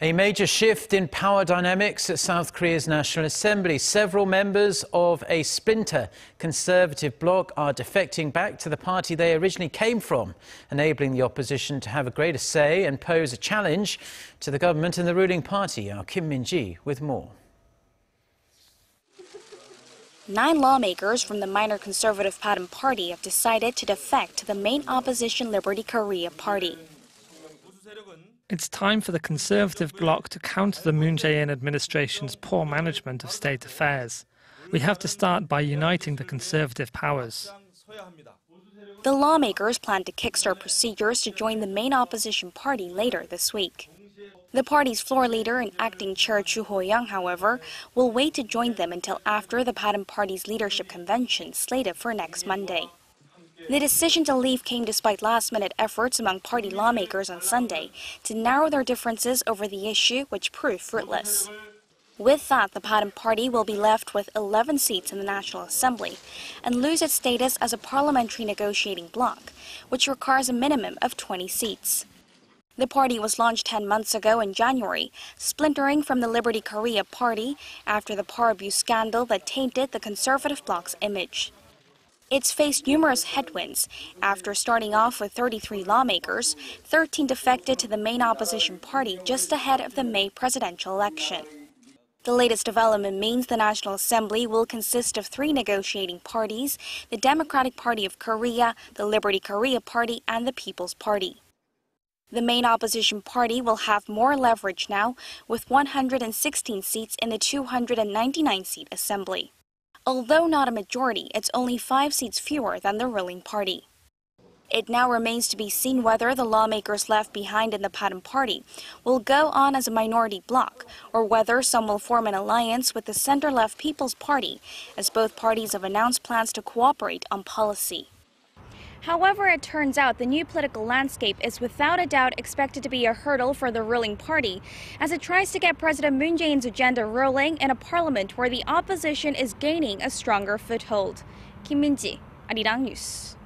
A major shift in power dynamics at South Korea's National Assembly. Several members of a splinter conservative bloc are defecting back to the party they originally came from, enabling the opposition to have a greater say and pose a challenge to the government and the ruling party. Our Kim Min-ji with more. 9 lawmakers from the minor conservative Bareun Party have decided to defect to the main opposition Liberty Korea Party. It's time for the Conservative bloc to counter the Moon Jae-in administration's poor management of state affairs. We have to start by uniting the conservative powers. The lawmakers plan to kickstart procedures to join the main opposition party later this week. The party's floor leader and acting chair Joo Ho-young, however, will wait to join them until after the Bareun Party's leadership convention slated for next Monday. The decision to leave came despite last-minute efforts among party lawmakers on Sunday to narrow their differences over the issue, which proved fruitless. With that, the Bareun Party will be left with 11 seats in the National Assembly and lose its status as a parliamentary negotiating bloc, which requires a minimum of 20 seats. The party was launched 10 months ago in January, splintering from the Liberty Korea Party after the power abuse scandal that tainted the conservative bloc's image. It's faced numerous headwinds. After starting off with 33 lawmakers, 13 defected to the main opposition party just ahead of the May presidential election. The latest development means the National Assembly will consist of 3 negotiating parties: the Democratic Party of Korea, the Liberty Korea Party, and the People's Party. The main opposition party will have more leverage now, with 116 seats in the 299-seat assembly. Although not a majority, it's only 5 seats fewer than the ruling party. It now remains to be seen whether the lawmakers left behind in the Bareun Party will go on as a minority bloc, or whether some will form an alliance with the center-left People's Party, as both parties have announced plans to cooperate on policy. However, it turns out the new political landscape is without a doubt expected to be a hurdle for the ruling party as it tries to get President Moon Jae-in's agenda rolling in a parliament where the opposition is gaining a stronger foothold. Kim Min-ji, Arirang News.